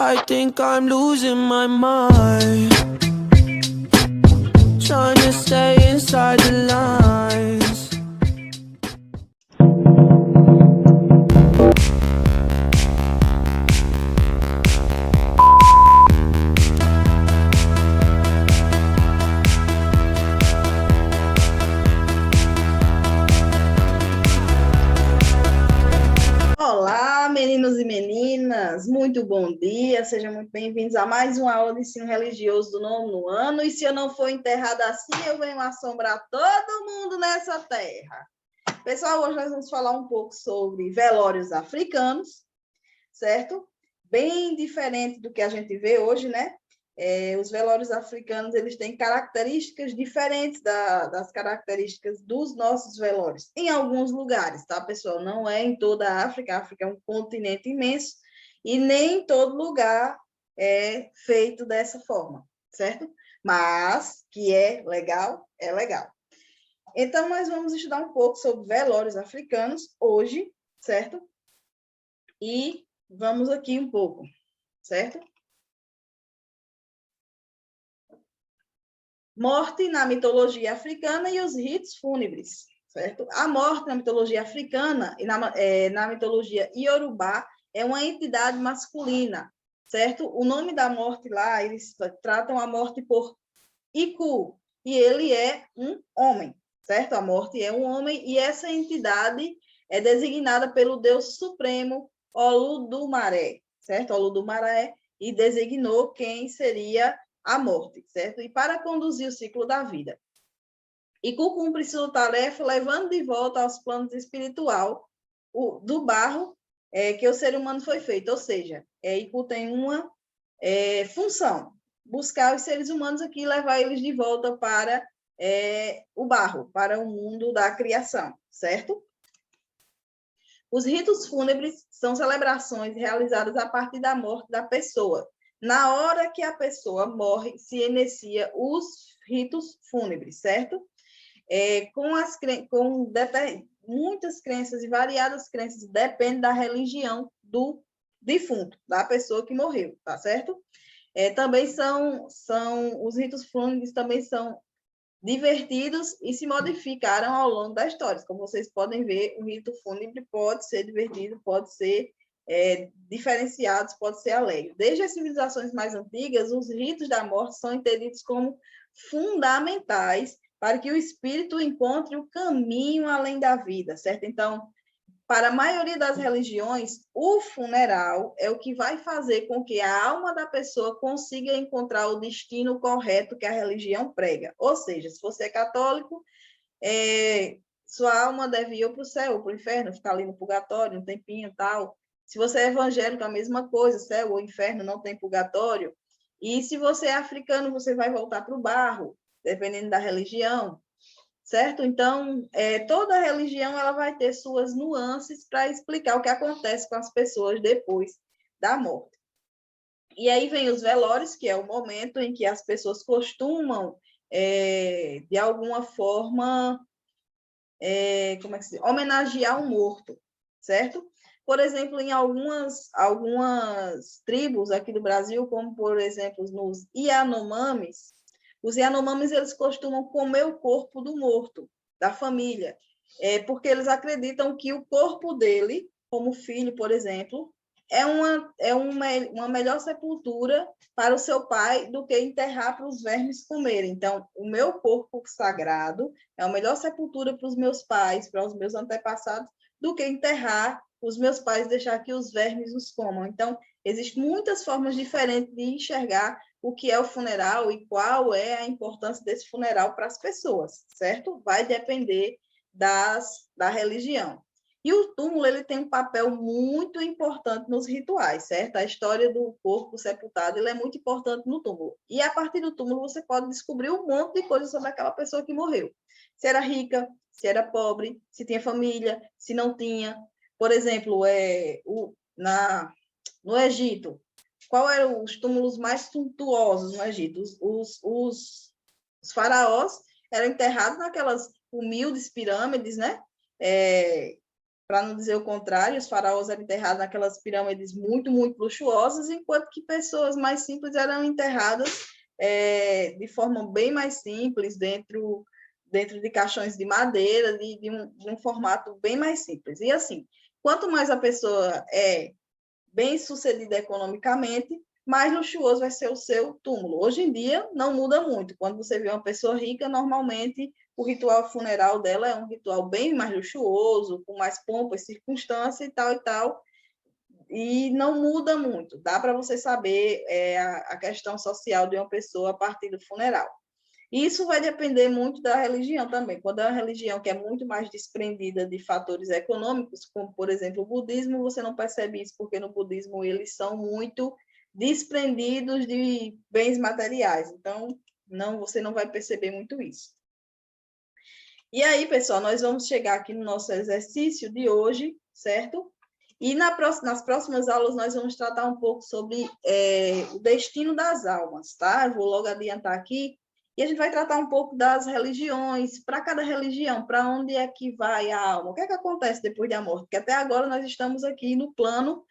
I think I'm losing my mind, trying to stay inside the lines. Olá, meninos e meninas, muito bom dia, sejam muito bem-vindos a mais uma aula de ensino religioso do nono ano. E se eu não for enterrada assim, eu venho assombrar todo mundo nessa terra. Pessoal, hoje nós vamos falar um pouco sobre velórios africanos, certo? Bem diferente do que a gente vê hoje, né? Os velórios africanos, eles têm características diferentes das características dos nossos velórios, em alguns lugares, tá, pessoal? Não é em toda a África é um continente imenso, e nem em todo lugar é feito dessa forma, certo? Mas que é legal, é legal. Então, nós vamos estudar um pouco sobre velórios africanos hoje, certo? E vamos aqui um pouco, certo? Morte na mitologia africana e os ritos fúnebres, certo? A morte na mitologia africana e na mitologia iorubá é uma entidade masculina, certo? O nome da morte lá, eles tratam a morte por Iku, e ele é um homem, certo? A morte é um homem, e essa entidade é designada pelo Deus Supremo, Oludumaré, certo? Oludumaré, e designou quem seria a morte, certo? E para conduzir o ciclo da vida. Iku cumpre sua tarefa levando de volta aos planos espiritual do barro que o ser humano foi feito, ou seja, Iku tem uma função, buscar os seres humanos aqui e levar eles de volta para o barro, para o mundo da criação, certo? Os ritos fúnebres são celebrações realizadas a partir da morte da pessoa. Na hora que a pessoa morre, se inicia os ritos fúnebres, certo? Muitas crenças e variadas crenças, depende da religião do defunto, da pessoa que morreu, tá certo? Também os ritos fúnebres também são divertidos e se modificaram ao longo da história. Como vocês podem ver, o rito fúnebre pode ser divertido, pode ser diferenciado, pode ser alegre. Desde as civilizações mais antigas, os ritos da morte são entendidos como fundamentais para que o espírito encontre o caminho além da vida, certo? Então, para a maioria das religiões, o funeral é o que vai fazer com que a alma da pessoa consiga encontrar o destino correto que a religião prega. Ou seja, se você é católico, sua alma deve ir para o céu, ou para o inferno, ficar ali no purgatório um tempinho e tal. Se você é evangélico, a mesma coisa, céu ou inferno, não tem purgatório. E se você é africano, você vai voltar para o barro, dependendo da religião. Certo? Então, toda religião ela vai ter suas nuances para explicar o que acontece com as pessoas depois da morte. E aí vem os velórios, que é o momento em que as pessoas costumam, de alguma forma, homenagear um morto, certo? Por exemplo, em algumas tribos aqui do Brasil, como, por exemplo, nos Yanomamis, os Yanomamis, eles costumam comer o corpo do morto, da família, porque eles acreditam que o corpo dele, como filho, por exemplo, é uma melhor sepultura para o seu pai do que enterrar para os vermes comerem. Então, o meu corpo sagrado é a melhor sepultura para os meus pais, para os meus antepassados, do que enterrar os meus pais e deixar que os vermes os comam. Então, existem muitas formas diferentes de enxergar o que é o funeral e qual é a importância desse funeral para as pessoas, certo? Vai depender da religião. E o túmulo, ele tem um papel muito importante nos rituais, certo? A história do corpo sepultado, ele é muito importante no túmulo. E a partir do túmulo, você pode descobrir um monte de coisas sobre aquela pessoa que morreu. Se era rica, se era pobre, se tinha família, se não tinha. Por exemplo, no Egito, qual eram os túmulos mais suntuosos no Egito? Os faraós eram enterrados naquelas humildes pirâmides, né? para não dizer o contrário, os faraós eram enterrados naquelas pirâmides muito, muito luxuosas, enquanto que pessoas mais simples eram enterradas de forma bem mais simples, dentro de caixões de madeira, de um formato bem mais simples. E assim, quanto mais a pessoa é bem-sucedida economicamente, mais luxuoso vai ser o seu túmulo. Hoje em dia, não muda muito. Quando você vê uma pessoa rica, normalmente o ritual funeral dela é um ritual bem mais luxuoso, com mais pompa e circunstância e tal, e não muda muito. Dá para você saber a questão social de uma pessoa a partir do funeral. Isso vai depender muito da religião também. Quando é uma religião que é muito mais desprendida de fatores econômicos, como, por exemplo, o budismo, você não percebe isso, porque no budismo eles são muito desprendidos de bens materiais. Então, você não vai perceber muito isso. E aí, pessoal, nós vamos chegar aqui no nosso exercício de hoje, certo? E nas próximas aulas nós vamos tratar um pouco sobre o destino das almas, tá? Eu vou logo adiantar aqui. E a gente vai tratar um pouco das religiões, para cada religião, para onde é que vai a alma, o que é que acontece depois da morte, porque até agora nós estamos aqui no plano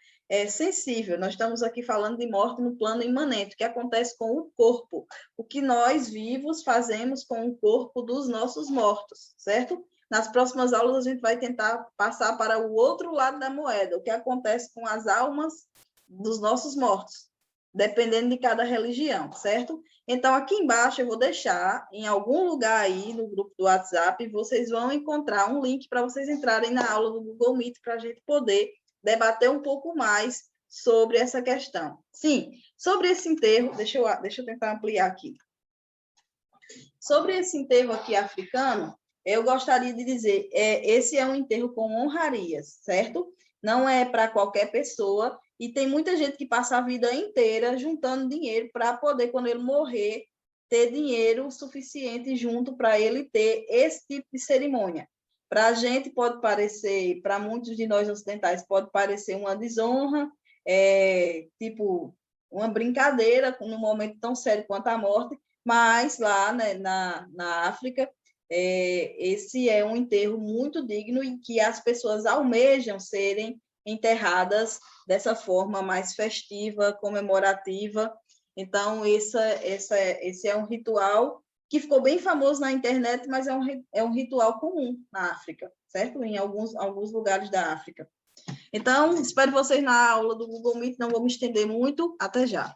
sensível, nós estamos aqui falando de morte no plano imanente, o que acontece com o corpo, o que nós vivos fazemos com o corpo dos nossos mortos, certo? Nas próximas aulas a gente vai tentar passar para o outro lado da moeda, o que acontece com as almas dos nossos mortos, dependendo de cada religião, certo? Então, aqui embaixo eu vou deixar, em algum lugar aí no grupo do WhatsApp, vocês vão encontrar um link para vocês entrarem na aula do Google Meet para a gente poder debater um pouco mais sobre essa questão. Sim, sobre esse enterro, deixa eu tentar ampliar aqui. Sobre esse enterro aqui africano, eu gostaria de dizer, esse é um enterro com honrarias, certo? Não é para qualquer pessoa, e tem muita gente que passa a vida inteira juntando dinheiro para poder, quando ele morrer, ter dinheiro suficiente junto para ele ter esse tipo de cerimônia. Para a gente pode parecer, para muitos de nós ocidentais, pode parecer uma desonra, tipo uma brincadeira, num momento tão sério quanto a morte, mas lá, né, na África, esse é um enterro muito digno e que as pessoas almejam serem enterradas dessa forma mais festiva, comemorativa. Então, esse é um ritual que ficou bem famoso na internet, mas é um ritual comum na África, certo? Em alguns lugares da África. Então, espero vocês na aula do Google Meet, não vou me estender muito. Até já.